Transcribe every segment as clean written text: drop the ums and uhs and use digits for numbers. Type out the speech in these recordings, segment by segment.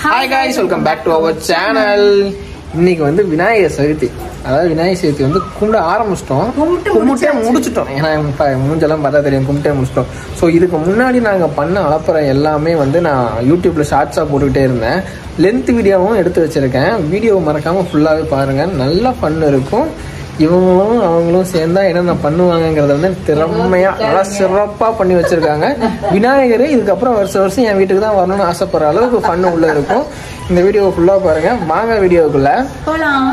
Hi guys, welcome back to our channel. இன்னைக்கு வந்து விநாயகர் சதுர்த்தி. அதாவது விநாயகர் சதுர்த்தி வந்து கும்பிட ஆரம்பிச்சிட்டோம். கும்பிட்டே முடிச்சிட்டோம். ஏன்னா மூஞ்செல்லாம் பார்த்தா தெரியும், கும்பிட்டே முடிச்சிட்டோம். ஸோ இதுக்கு முன்னாடி நாங்கள் பண்ண அலப்பறை எல்லாமே வந்து நான் யூடியூப்ல ஷார்ட்ஸாக போட்டுக்கிட்டே இருந்தேன். லென்த் வீடியோவும் எடுத்து வச்சிருக்கேன். வீடியோவை மறக்காமல் ஃபுல்லாகவே பாருங்கள். நல்லா ஃபன் இருக்கும். இவங்களும் அவங்களும் சேர்ந்தா என்னென்ன பண்ணுவாங்கங்கிறத வந்து திறமையாக நல்லா சிறப்பாக பண்ணி வச்சுருக்காங்க. விநாயகர் இதுக்கப்புறம் வருஷம் என் வீட்டுக்கு தான் வரணும்னு ஆசைப்படுற அளவுக்கு ஃபன்னு உள்ள இருக்கும். இந்த வீடியோவை ஃபுல்லாக பாருங்கள். வாங்க வீடியோக்குள்ள போகலாம்.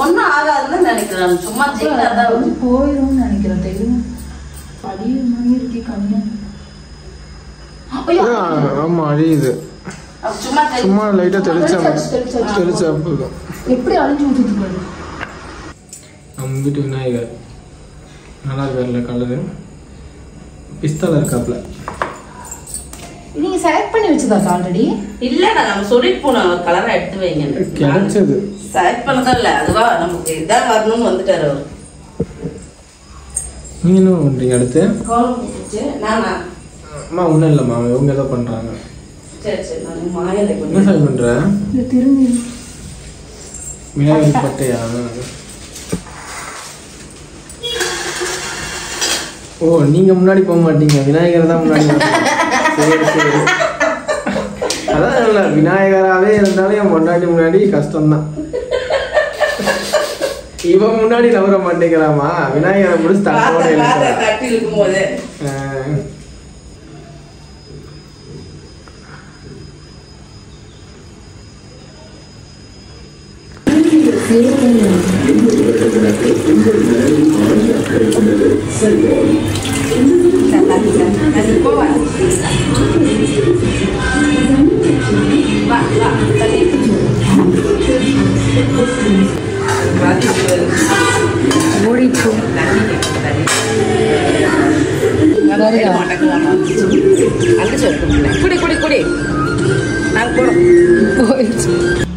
ஒன்னும் ஆகாதுன்னு நினைக்கிறேன். சும்மா போயிடும் நினைக்கிறேன். தெரியும் சும்மா லைட்டா தெளிச்சா எப்படி அழிஞ்சு விட்டுட்டு நம்ம வீட்டு விநாயகர் நல்லா இருக்காருல்ல. கலரு பிஸ்தால இருக்காப்ல. நீங்க செலக்ட் பண்ணி வச்சதா ஆல்ரெடி? இல்லடா, நம்ம சொல்லிட்டு போனோம் கலரா எடுத்து வைங்க. கிடைச்சது செலக்ட் பண்ணதா இல்ல, அதுவா நமக்கு இதான் வரணும்னு வந்துட்டாரு அவர். நீங்க என்ன பண்றீங்க அடுத்து? கோலம் போட்டுச்சு. நானா அம்மா ஒண்ணும் இல்லம்மா, இவங்க ஏதோ பண்றாங்க. சரி சரி, நான் மாயலை என்ன சாமி பண்ற? திரும்பி விநாயகர் பட்டையா? ஓ, நீங்க முன்னாடி போக மாட்டீங்க, விநாயகர் தான் முன்னாடி. சரி சரி, அதான் இல்ல, விநாயகராகவே இருந்தாலும் என் முன்னாடி முன்னாடி கஷ்டம்தான். இவன் முன்னாடி நவர மாட்டேங்கிறாமா, விநாயகரை முடிச்சு தட்டோட இருக்கும் போது.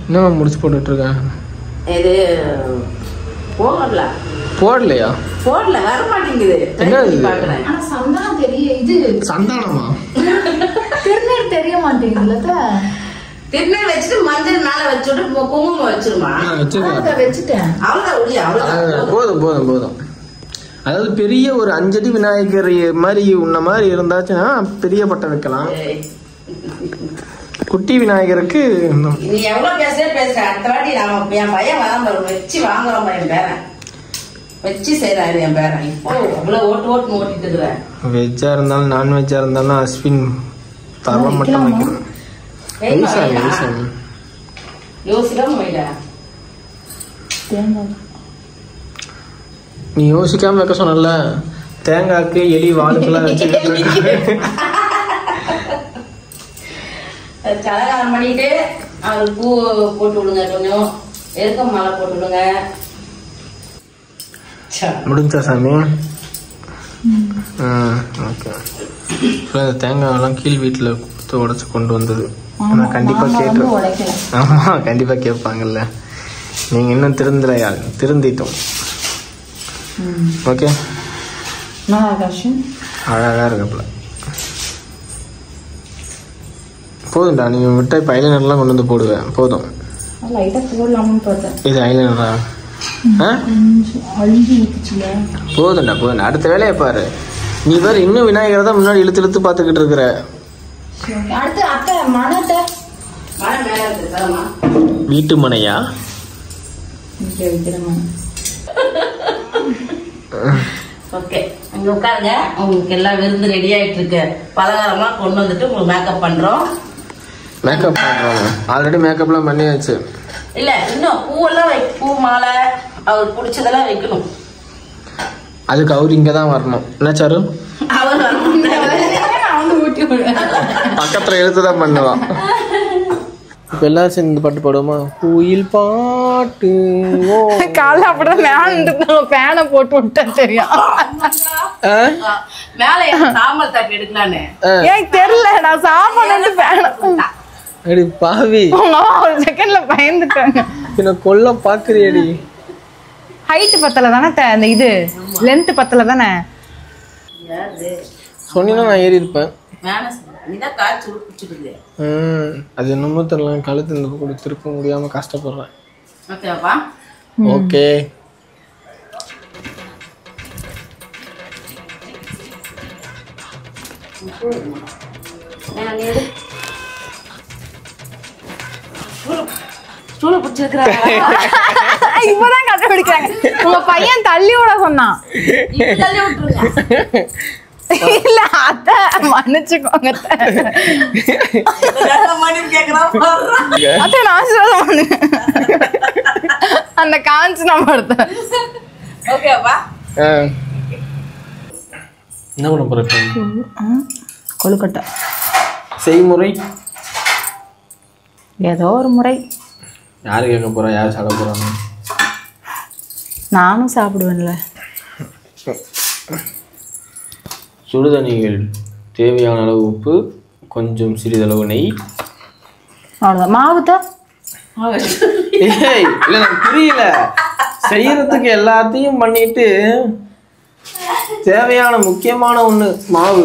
என்ன முடிச்சு போட்டுட்டு இருக்கேன்? இது போடல. போடலையா? போடல, வர மாட்டேங்குது. என்ன சந்தானம் தெரிய, இது சந்தானமா? திருநீர் தெரிய மாட்டேங்குதுல. திருநீர் வச்சுட்டு மஞ்சள் மேல வச்சுட்டு குங்குமம் வச்சிருமா? வச்சுட்டேன். அவ்வளவுதான். போதும் போதும் போதும். அதாவது பெரிய ஒரு 5 அடி விநாயகர் மாதிரி உன்ன மாதிரி இருந்தாச்சுன்னா பெரிய பட்டை வைக்கலாம். குட்டி விநாயகருக்கு நீ எவ்வளவு பேசுற அடுத்த வாட்டி நாம என் பையன் வராம வச்சு வாங்குறோம். என் பேரன் வச்சு செய்யறாரு. என் பேரன் இப்போ அவ்வளவு ஓட்டு ஓட்டிட்டு இருக்கிறேன். வெஜ்ஜா இருந்தாலும் நான்வெஜ்ஜா இருந்தாலும் அஸ்வின் தர மட்டும் வைக்கணும். யோசிக்காம வைடா. நீ யோசிக்காம வைக்க சொன்னல. தேங்காய்க்கு எலி வாளுக்கெல்லாம் வச்சு கலகாரம் பண்ணிட்டு அவரு பூ போட்டு விடுங்க. கொஞ்சம் எருக்க மாலை போட்டு விடுங்க. முடிஞ்சா சாமி? ஓகே. தேங்காய் எல்லாம் கீழ் வீட்டுல கொடுத்து உடைச்சு கொண்டு வந்தது. நான் கண்டிப்பா கேட்டு. ஆமா, கண்டிப்பா கேட்பாங்கல்ல. நீங்க இன்னும் திருந்தலையா? திருந்திட்டோம். ஓகே, அழகா இருக்கப்பல. போதும்டா, நீங்க விட்ட இப்ப ஐலைனர்லாம் கொண்டு வந்து போடுவேன். போதும். இது ஐலைனரா? போதும்டா போதும்டா, அடுத்த வேலையை பாரு. நீ வேற இன்னும் விநாயகரை தான் முன்னாடி இழுத்து இழுத்து பாத்துக்கிட்டு இருக்கிற. வீட்டு மனையா? ஓகே, அங்க உட்காருங்க. உங்களுக்கு எல்லாம் விருந்து ரெடி ஆயிட்டு இருக்கு. பலகாரம்லாம் கொண்டு வந்துட்டு உங்களுக்கு மேக்கப் பண்றோம். மேக்கப் பண்றோம்? ஆல்ரெடி மேக்கப்லாம் பண்ணியாச்சு. இல்ல, இன்னும் பூவெல்லாம் பூ மாலை அவருக்கு பிடிச்சதெல்லாம் வைக்கணும். அதுக்கு அவர் இங்க தான் வரணும். என்ன சாரு? அவர் பக்கத்துல எடுத்துதான் பண்ணுவான். இப்போ எல்லாரும் சேர்ந்து இந்த பாட்டு பாடுவோமா? குயில் பாட்டு காலைல அப்படிதான் மேல ஃபேனை போட்டு விட்டேன் தெரியும். மேல சாம்பல் தட்டி எடுக்கலான்னு ஏன் தெரியல, நான் சாப்பாடு ஃபேனை அடி பாவி, ஒரு செகண்ட்ல பயந்துட்டாங்க. என்ன கொல்ல பாக்குறியடி? ஹைட் பத்தல தானே, அந்த இது லென்த் பத்தல தானே சொன்னீங்கன்னா நான் ஏறி இருப்பேன். அது என்னமோ தெரியல, கழுத்து இந்த கூட திருப்ப முடியாம கஷ்டப்படுறேன். ஓகே இப்பதான் கண்டுபிடிக்கிறாங்க. உங்க பையன் தள்ளி விட சொன்னான். இல்ல அத மன்னிச்சுக்கோங்க. அத நான் சொல்ல அந்த காஞ்சனா படுத்த. ஓகேவா? என்ன பண்ண போற? கொழுக்கட்டை செய்முறை ஏதோ ஒரு முறை. யாரு கேட்க போறா? யார் சாப்பிட போறாங்க? நானும் சாப்பிடுவேன்ல. சுடுதண்ணிகள், தேவையான அளவு உப்பு, கொஞ்சம் சிறிதளவு நெய், அவ்வளோதான். மாவுதான் இல்லை எனக்கு புரியல. செய்யறதுக்கு எல்லாத்தையும் பண்ணிட்டு தேவையான முக்கியமான ஒண்ணு மாவு.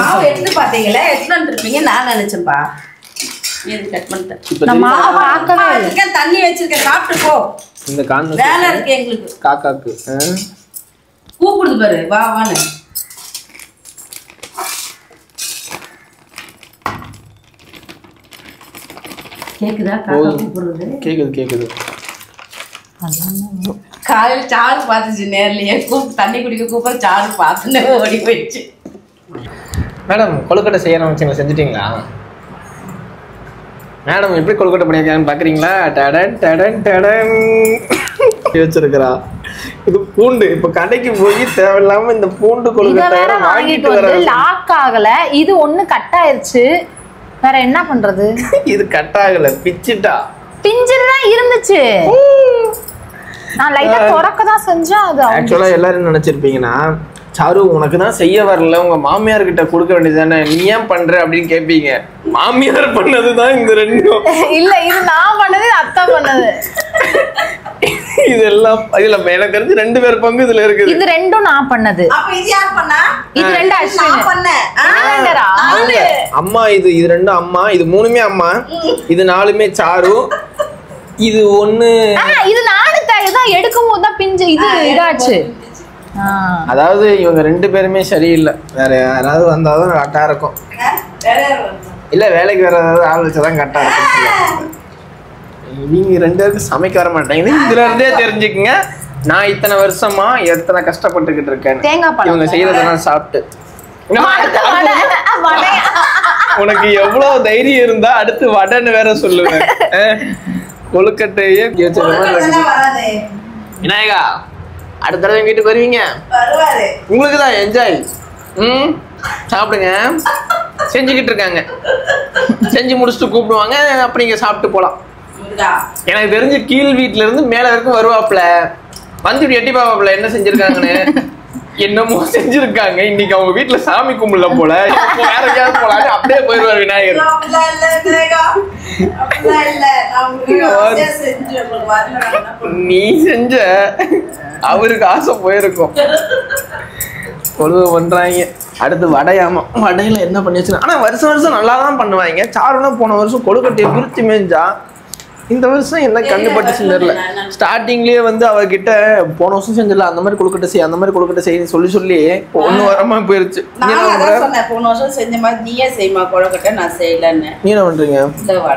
மாவு எடுத்து பாத்தீங்களா? எடுத்துட்டு இருப்பீங்க நான் நினைச்சேன்பா. கட் பண்ணிட்டேன். நான் மாவு பார்க்கவே இல்லை. தண்ணி வச்சிருக்கேன், சாப்பிட்டு போ. இந்த காரணம் வேலை இருக்கு எங்களுக்கு. காக்காக்கு கூப்பிடுது பாரு, வா வான்னு. கேக்குதா காக்கா கூப்பிடுறது? கேக்குது. காலையில சாரு பார்த்துச்சு நேர்லயே, தண்ணி குடிக்க கூப்பிட சாரு பார்த்துன்னு ஓடி போயிடுச்சு. மேடம் கொழுக்கட்டை செய்யறோம் வச்சுங்க, செஞ்சுட்டீங்களா? மேடம் எப்படி கொழுக்கட்டை பண்ணியிருக்காங்கன்னு பாக்குறீங்களா? டடன் டடன் டடன் வச்சிருக்கிறா. இது பூண்டு. இப்ப கடைக்கு போய் தேவையில்லாம இந்த பூண்டு கொழுக்கட்டை வாங்கிட்டு வர லாக் ஆகல. இது ஒண்ணு கட் ஆயிருச்சு, வேற என்ன பண்றது? இது கட் ஆகல, பிச்சிட்டா. பிஞ்சிருதான் இருந்துச்சு. நான் லைட்டா தொடக்க தான் செஞ்சேன். அது ஆக்சுவலா எல்லாரும் நினைச்சிருப்பீங்கன்னா, சாரு உனக்கு தான் செய்ய வரல, உங்க மாமியார் கிட்ட கொடுக்க வேண்டியதானே, நீ ஏன் பண்ற அப்படின்னு கேட்பீங்க. மாமியார் பண்ணதுதான் இந்த ரெண்டும். இல்ல, இது நான் பண்ணது, அத்தை பண்ணது. இதெல்லாம் இதுல எனக்கு தெரிஞ்சு 2 பேர் பங்கு இதுல இருக்குது. இது ரெண்டும் நான் பண்ணது. அப்ப இது யார் பண்ணா? இது ரெண்டு அஸ்வின் நான் பண்ணேன். அம்மா இது 2 அம்மா, இது 3மே அம்மா, இது 4மே சாரு, இது 1 இது நானு தான் எடுக்கும் போது தான் பிஞ்சு இது இதாச்சு. அதாவது இவங்க 2 பேருமே சரியில்லை. வேற யாராவது வந்தாதான் கரெக்டா இருக்கும். இல்ல வேலைக்கு வேற ஏதாவது ஆள் வச்சாதான் கரெக்டா இருக்கும். இவங்க 2 பேருக்கு சமைக்க வர மாட்டாங்க. இதுல இருந்தே தெரிஞ்சுக்குங்க நான் இத்தனை வருஷமா எத்தனை கஷ்டப்பட்டுக்கிட்டு இருக்கேன். இவங்க செய்யறதெல்லாம் சாப்பிட்டு. உனக்கு எவ்வளவு தைரியம் இருந்தா அடுத்து வடன்னு வேற சொல்லுவேன். கொழுக்கட்டையே விநாயகா அடுத்த தடவை வீட்டுக்கு வருவீங்க, உங்களுக்கு தான் என்ஜாய். சாப்பிடுங்க. செஞ்சுக்கிட்டு இருக்காங்க, செஞ்சு முடிச்சுட்டு கூப்பிடுவாங்க, அப்படி இங்க சாப்பிட்டு போலாம். எனக்கு தெரிஞ்சு கீழ் வீட்டுல இருந்து மேல வரைக்கும் வருவாப்ல, வந்து இப்படி எட்டி பாப்பாப்ல என்ன செஞ்சிருக்காங்கன்னு. என்னமோ செஞ்சிருக்காங்க, இன்னைக்கு அவங்க வீட்டுல சாமி கும்பிடல போல, வேற எங்கேயாவது போலான்னு அப்படியே போயிடுவார் விநாயகர். நீ செஞ்ச அவருக்கு ஆசை போயிருக்கும். கொழுவை பண்றாங்க. அடுத்து வடையாமா, வடையில என்ன பண்ணி வச்சு, ஆனா வருஷம் வருஷம் நல்லா தான் பண்ணுவாங்க. சாருலாம் போன வருஷம் கொழுக்கட்டையை பிரிச்சு மேஞ்சா, இந்த வருஷம் என்ன கண்டுபட்டு செஞ்சிடல. ஸ்டார்டிங்லயே வந்து அவர்கிட்ட போன வருஷம் செஞ்சிடல, அந்த மாதிரி கொழுக்கட்டை செய், அந்த மாதிரி கொழுக்கட்டை செய்ய சொல்லி சொல்லி 1 வாரமா போயிருச்சு. போன வருஷம் செஞ்ச மாதிரி நீயே செய்யுமா கொழுக்கட்டை, நான் செய்யலன்னு. நீ என்ன பண்றீங்க?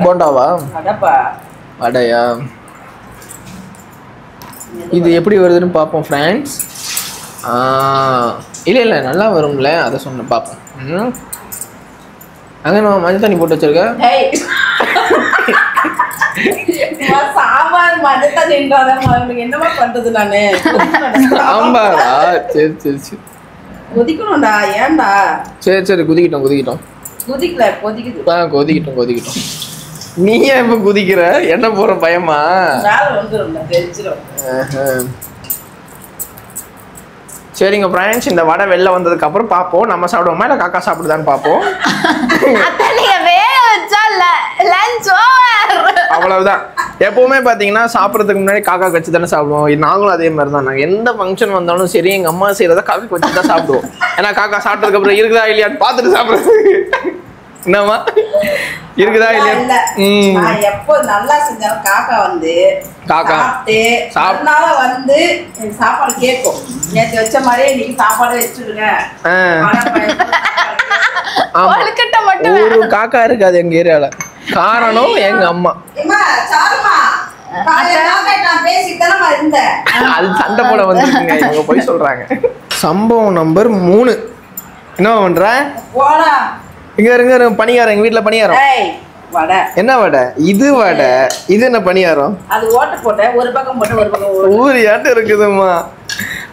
போண்டாவா? வடையா? இது எப்படி வருதுன்னு பார்ப்போம் ஃப்ரெண்ட்ஸ். இல்ல நல்லா வரும்ல, அதை சொன்ன பார்ப்போம். அங்கே நான் மஞ்சள் தண்ணி போட்டு வச்சிருக்கேன். சாம்பார் மஞ்சள் தண்ணி என்னமா பண்றது நானு? சாம்பாரா? சரி சரி சரி கொதிக்கணும்டா. ஏன்டா? சரி சரி குதிக்கிட்டோம். குதிக்கல கொதிக்குது. கொதிக்கிட்டோம். நீ ஏன் இப்ப குதிக்கிற? என்ன போற பயமா? வேலை வந்துடும் தெரிஞ்சிடும். சரிங்க ஃப்ரெண்ட்ஸ், இந்த வடை வெளில வந்ததுக்கு அப்புறம் பார்ப்போம் நம்ம சாப்பிடுவோமா இல்லை காக்கா சாப்பிடுதான்னு பார்ப்போம். அவ்வளவுதான். எப்பவுமே பார்த்தீங்கன்னா சாப்பிட்றதுக்கு முன்னாடி காக்கா வச்சு தானே சாப்பிடுவோம். நாங்களும் அதே மாதிரி தான். நாங்கள் எந்த ஃபங்க்ஷன் வந்தாலும் சரி எங்கள் அம்மா செய்கிறத காக்கா வச்சு தான் சாப்பிடுவோம். ஏன்னா காக்கா சாப்பிட்டதுக்கு அப்புறம் இருக்குதா இல்லையான்னு பார்த்துட்டு சாப்பிட்றது. என்னம்மா இருக்குதா இல்லையா? எப்போ நல்லா செஞ்சாலும் காக்கா வந்து காக்கா சாப்பிட்டு வந்து சாப்பாடு கேட்கும். நேற்று வச்ச மாதிரியே இன்னைக்கு சாப்பாடு வச்சுடுங்க. ஒரு காக்கா இருக்காது எங்க ஏரியால. காரணம் எங்க அம்மா. அது சண்டை போட வந்துருக்குங்க. இவங்க போய் சொல்றாங்க. சம்பவம் நம்பர் 3. என்ன பண்ற? இங்க இருங்க பணியாரம். எங்க வீட்டுல பணியாரம். என்ன வடை? இது வடை. இது என்ன பணியாரம்? அது ஓட்ட போட்ட ஒரு பக்கம் போட்ட ஒரு பக்கம் ஊரியாட்டம் இருக்குதுமா.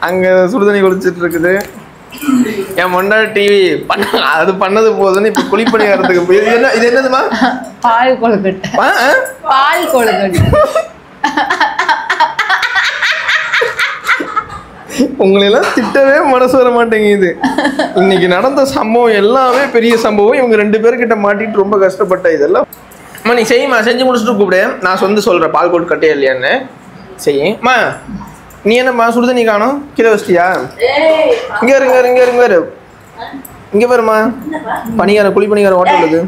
அங்க சுடுதண்ணி குளிச்சிட்டு இருக்குது. என் மொண்டாடி டிவி அது பண்ணது போதுன்னு இப்ப குளிப்பணியாரத்துக்கு இது என்னதுமா? பால் கொழுக்கட்டை. பால் கொழுக்கட்டை. உங்களை எல்லாம் திட்டவே மனசு வர மாட்டேங்குது. இன்னைக்கு நடந்த சம்பவம் எல்லாமே பெரிய சம்பவம். இவங்க 2 பேர்கிட்ட மாட்டிட்டு ரொம்ப கஷ்டப்பட்ட இதெல்லாம். அம்மா நீ செய்யுமா, செஞ்சு முடிச்சுட்டு கூப்பிடு. நான் சொல்றேன் பால் கொழுக்கட்டை இல்லையான்னு. செய்யுமா. நீ என்னம்மா சுடுதண்ணி காணும்? கீழே வச்சிட்டியா? இங்க இருங்க இங்க பாருமா. பணியாரம் குழி பணியாரம் ஓட்ட உள்ளது.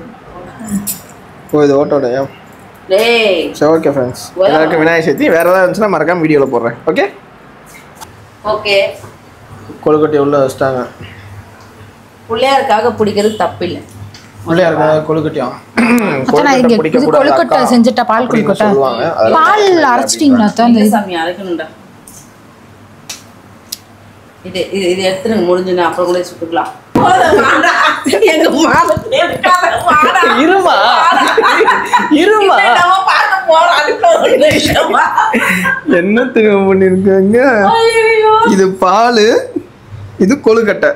ஓ இது ஓட்டோடையா? சரி ஓகே ஃப்ரெண்ட்ஸ், எல்லாருக்கும் விநாயகர் சதுர்த்தி. வேற ஏதாவது இருந்துச்சுன்னா மறக்காம வீடியோவில் போடுறேன். Okay okay. கொழுக்கட்டை உள்ள வச்சிட்டாங்க. பிள்ளையாருக்காக பிடிக்கிறது தப்பில்லை. பிள்ளையாருக்காக கொழுக்கட்டையா? கொழுக்கட்டை செஞ்சுட்டா பால் கொழுக்கட்டை. பால் அரைச்சிட்டீங்களா? சாமி அரைக்கணும்டா. இது இது எடுத்துருங்க. முடிஞ்சுன்னா அப்புறம் கூட சுட்டுக்கலாம். என்னத்துக்கு பண்ணிருக்காங்க? இது பால், இது கொழுக்கட்டை.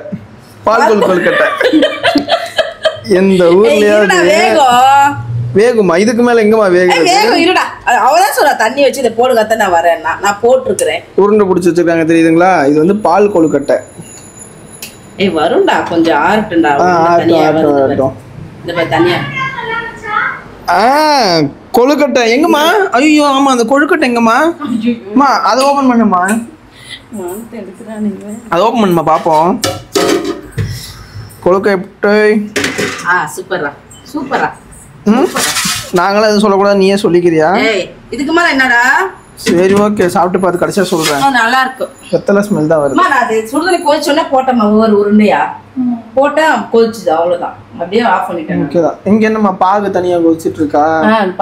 பால் கொழுக்கட்டை. எந்த ஊர்லயாவது வேகுமா? இதுக்கு மேல எங்கம்மா வேகுது? இருடா, அவதான் சொல்ற தண்ணி வச்சு இதை போடு கத்த. நான் வரேன், நான் போட்டிருக்கிறேன். உருண்டை பிடிச்சி வச்சிருக்காங்க தெரியுதுங்களா? இது வந்து பால் கொழுக்கட்டை. வரும்டா, கொஞ்சம் ஆறட்டும்டா. தனியா கொழுக்கட்டை எங்கம்மா? ஐயோ ஆமா, அந்த கொழுக்கட்டை எங்கம்மா? அம்மா அதை ஓபன் பண்ணுமா. அதை ஓபன் பண்ணுமா பாப்போம். கொழுக்கட்டை. சூப்பரா சூப்பரா. நாங்களும் எதுவும் சொல்லக்கூடாது, நீயே சொல்லிக்கிறியா? இதுக்கு மேல என்னடா? சரி ஓகே, சாப்பிட்டு பார்த்து கடைசியா சொல்றேன். நல்லா இருக்கும். வெத்தலை ஸ்மெல் தான் வருது. நான் அது சுடுதண்ணி கொதிச்சோன்னே போட்டேம்மா. ஒவ்வொரு உருண்டையா போட்டேன், கொதிச்சுது. அவ்வளவுதான், அப்படியே ஆஃப் பண்ணிட்டேன். ஓகேதான். இங்க என்னம்மா பாகு தனியா கொதிச்சிட்டு இருக்கா?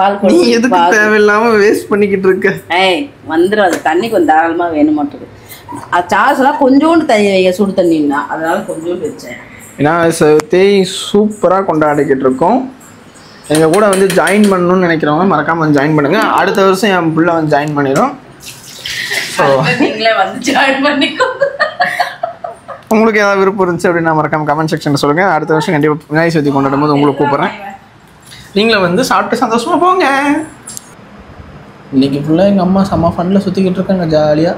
பால் நீ எதுக்கு தேவையில்லாம வேஸ்ட் பண்ணிக்கிட்டு இருக்க? வந்துடும். அது தண்ணி கொஞ்சம் தாராளமா வேணும் மாட்டேங்குது. சாஸ் எல்லாம் கொஞ்சோண்டு தண்ணி வைங்க, சுடு தண்ணின்னா. அதனால கொஞ்சோண்டு வச்சேன். ஏன்னா சதுர்த்தி சூப்பரா கொண்டாடிக்கிட்டு இருக்கோம். எங்க கூட வந்து ஜாயின் பண்ணணும்னு நினைக்கிறவங்க மறக்காம வந்து ஜாயின் பண்ணுங்க. அடுத்த வருஷம் என் பிள்ளை வந்து ஜாயின் பண்ணிடும். நீங்களே வந்து ஜாயின் பண்ணிக்கோங்க. உங்களுக்கு ஏதாவது விருப்பம் இருந்துச்சு அப்படின்னா மறக்காம கமெண்ட் செக்ஷன்ல சொல்லுங்க. அடுத்த வருஷம் கண்டிப்பா விநாயகர் சதுர்த்தி கொண்டாடும் போது உங்களுக்கு கூப்பிடுறேன். நீங்களும் வந்து சாப்பிட்டு சந்தோஷமா போங்க. இன்னைக்கு ஃபுல்லா எங்க அம்மா செம்ம ஃபன்ல சுத்திக்கிட்டு இருக்காங்க ஜாலியா.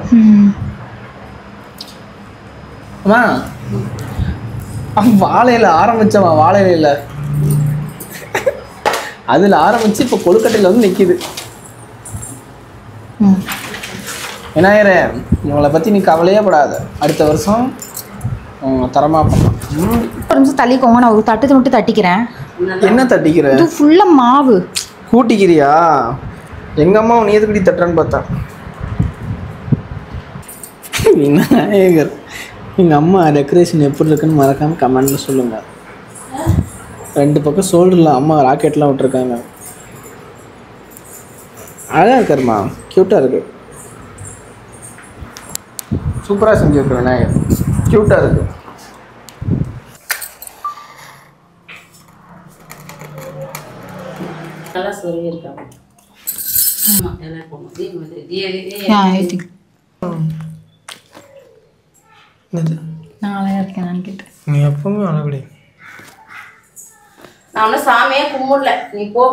அம்மா வாழையில ஆரம்பிச்சவன், வாழையில அதுல ஆரம்பிச்சு இப்ப கொழுக்கட்டையில வந்து நிக்குது. விநாயகரே, இவங்களை பத்தி நீ கவலையே படாத. அடுத்த வருஷம் தரமா பண்ணலாம். ஒரு நிமிஷம் தள்ளிக்கோங்க, நான் ஒரு தட்டு மட்டும் தட்டிக்கிறேன். என்ன தட்டிக்கிற? இது ஃபுல்லா மாவு கூட்டிக்கிறியா? எங்க அம்மா நீ எதுக்கடி தட்டுறன்னு பார்த்தேன். விநாயகர், எங்க அம்மா டெக்கரேஷன் எப்படி இருக்குன்னு மறக்காம கமெண்ட்ல சொல்லுங்க. 2 பக்கம் ஷோல்டர்ல அம்மா ராக்கெட்லாம் விட்டுருக்காங்க. அழகா இருக்காருமா, கியூட்டா இருக்கு. சூப்பரா செஞ்சிருக்கு விநாயகர், கியூட்டா இருக்கு. நல்லா சொல்லி இருக்காங்க. ஆமா, எல்லாம் போணும். நான் அழகா இருக்கேன் கேட்டேன். நீ எப்பவுமே அழகுடி. நான் ஒன்னும் சாமியே கும்பிடல, நீ போ.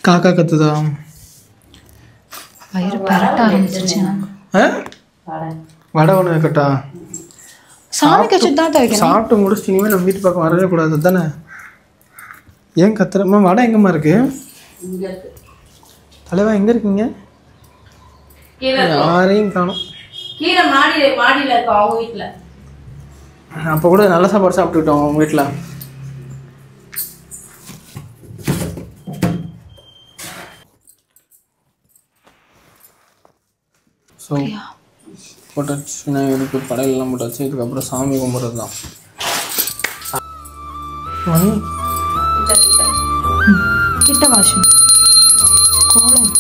காக்கா கத்துதா? வயிறு பரட்ட ஆரம்பிச்சிருச்சு. வடை ஒன்று வைக்கட்டா? சாமிக்கு வச்சுட்டு தான் துவைக்கணும். சாப்பிட்டு முடிச்சுட்டு இனிமேல் நம்ம வீட்டு பக்கம் வரவே கூடாது தானே? ஏன் கத்துறமா? வடை எங்கம்மா இருக்கு? தலைவா எங்க இருக்கீங்க? யாரையும் காணும். கீழே மாடியில இருக்கும் அவங்க வீட்டுல. அப்போ கூட நல்ல சாப்பாடு சாப்பிட்டுக்கிட்டோம் அவங்க வீட்டில். ஸோ போட்டாச்சு, விநாயகருக்கு படையெல்லாம் போட்டாச்சு. இதுக்கப்புறம் சாமி கும்பிட்றது தான். கிட்ட வாஷம் கோலம்.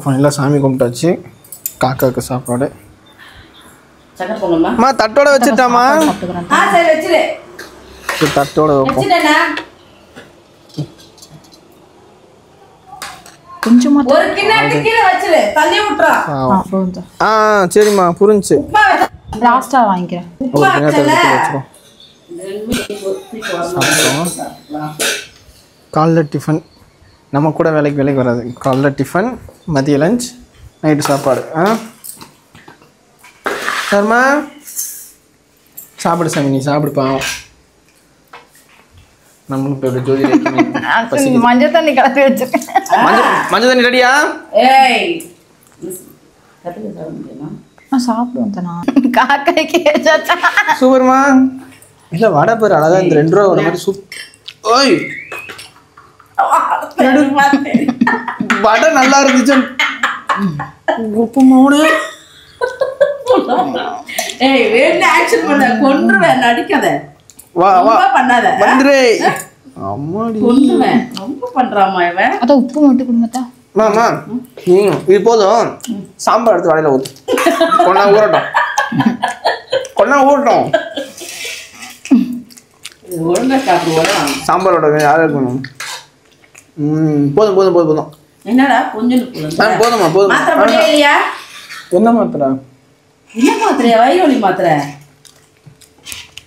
ஃபைனலாக சாமி கும்பிட்டாச்சு. காக்காவுக்கு சாப்பாடு. சக்கரை தட்டோட வச்சுட்டாமா? சரி வச்சிரு. தட்டோட வைப்போம். கொஞ்சமா ஒரு கிண்ணத்துக்கு கீழே வச்சிரு, தள்ளி விட்டுறா. சரிம்மா, புரிஞ்சு. லாஸ்டா வாங்கிக்கிறேன். ஒரு கிண்ணத்தை வச்சிரும். காலைல டிஃபன் நம்ம கூட வேலைக்கு வராது. காலைல டிஃபன், மதிய லஞ்ச், நைட்டு சாப்பாடு. சரிம்மா சாப்பிடு சாமி, நீ சாப்பிடுப்பா. நம்மளும் இப்போ எப்படி ஜோதி மஞ்சள் தண்ணி கலப்பி வச்சிருக்கேன். மஞ்சள் தண்ணி ரெடியா? சாப்பிடுவோம் தானா? காக்காய்க்கு சூப்பர்மா. இல்லை வடை பேர் அழகா இந்த 2 ரூபா ஒரு மாதிரி சூப். ஓய் வடை நல்லா இருந்துச்சு. உப்பு 3. ஆக்ஷன் பண்ண கொன்றுவேன், நடிக்காத. வா வா பண்ணாத, வந்துரு. அம்மாடி கொன்றுவேன். ரொம்ப பண்றாமா இவன். அத உப்பு மட்டும் குடுங்கத்தா. மாமா இது போதும். சாம்பார் எடுத்து வடையில ஊத்து. கொண்டா ஊறட்டும். ஒழுங்கா சாப்பிடுவோம். சாம்பாரோட யாரும் இருக்கணும். போதும். என்னடா கொஞ்சம் போதுமா? மாத்திரை போடியா இல்லையா? என்ன மாத்திரை? என்ன மாத்திரையா? வயிறு வலி மாத்திரை,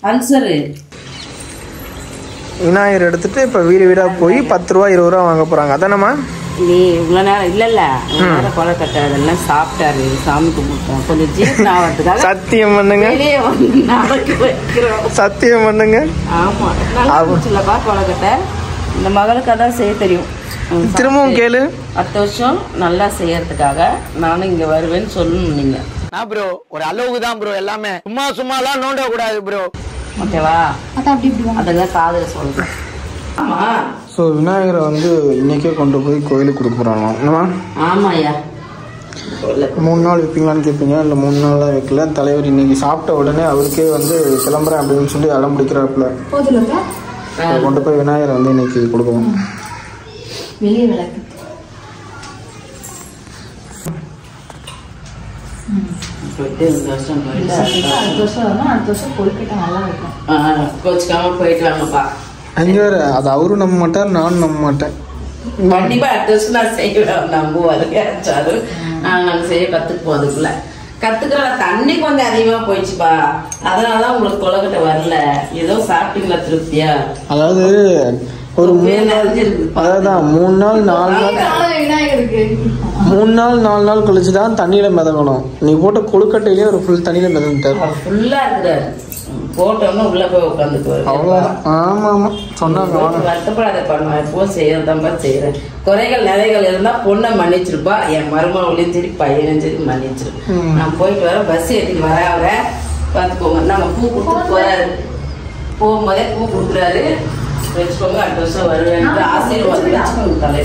அல்சரு. விநாயகர் எடுத்துட்டு இப்ப வீடா போய் 10 ரூபா 20 ரூபா வாங்க போறாங்க. அதானம்மா? நீ இவ்வளவு நேரம் இல்ல கொலைக்கட்டை அதெல்லாம் சாப்பிட்டாரு, சாமி கும்பிட்டோம். கொஞ்சம் ஜீரணம் ஆகிறதுக்காக சத்தியம் பண்ணுங்க. சத்தியம் பண்ணுங்க. ஆமா இல்லப்பா கொலைக்கட்டை. இந்த மகளுக்கு அதான் செய்ய தெரியும். திரும்பவும் கேளு. அடுத்த வருஷம் நல்லா செய்யறதுக்காக நானும் இங்க வருவேன்னு சொல்லணும். நீங்க ப்ரோ ஒரு அளவுக்கு தான் ப்ரோ, எல்லாமே சும்மாலாம் நோண்ட கூடாது ப்ரோ. ஓகேவா? அதெல்லாம் காதல சொல்றேன். ஆமா. ஸோ விநாயகரை வந்து இன்னைக்கே கொண்டு போய் கோயிலுக்கு கொடுக்குறாங்க. என்னம்மா? ஆமாய்யா. 3 நாள் வைப்பீங்களான்னு கேட்பீங்க. இல்லை 3 நாள்லாம் வைக்கல. தலைவர் இன்னைக்கு சாப்பிட்ட உடனே அவருக்கே வந்து கிளம்புறேன் அப்படின்னு சொல்லி அடம் பிடிக்கிறாப்புல. கொண்டு போய் விநாயகரை வந்து இன்னைக்கு கொடுக்கணும். வெளியே விளக்கு கோச்சுக்காம போயிட்டு வாங்கப்பா. அங்கே வேற அது அவரும் நம்ப மாட்டார், நானும் நம்ப மாட்டேன். கண்டிப்பா அடுத்த வருஷம் நான் செய்வேன். நம்புவாரு யாராச்சும். நாங்க செய்ய கத்துக்குவோம். அதுக்குள்ள கத்துக்கிற தண்ணி கொஞ்சம் அதிகமா போயிடுச்சுப்பா. அதனாலதான் உங்களுக்கு கொலைக்கட்டை வரல. ஏதோ சாப்பிட்டீங்களா திருப்தியா? அதாவது ஒரு 3 நாள், அதான் 3 நாள் 4 நாள் 3 நாள் 4 நாள் கழிச்சுதான் தண்ணியில மிதங்கணும். நீ போட்ட கொழுக்கட்டையிலேயே ஒரு ஃபுல் தண்ணியில மிதந்துட்டாரு. ஃபுல்லா இருக்கிறாரு. போட்டோம்னா உள்ள போய் உட்காந்துக்குவாரு. அவ்வளவுதான். ஆமா சொன்னாங்க. வருத்தப்படாத பண்ணுவேன். எப்பவும் செய்யறதான்பா செய்யறேன். குறைகள் நிறைகள் இருந்தா பொண்ணை மன்னிச்சிருப்பா. என் மருமகளையும் சரி பையனும் சரி மன்னிச்சிரு. நான் போயிட்டு வரேன். பஸ் ஏற்றிட்டு வர பார்த்துக்கோங்க. நம்ம பூ கொடுத்து போறாரு. போகும்போதே பூ கொடுக்குறாரு. வச்சுக்கோங்க. அடுத்த வருஷம் வருவேன். ஆசீர்வாதம் வச்சுக்கோங்க. தலை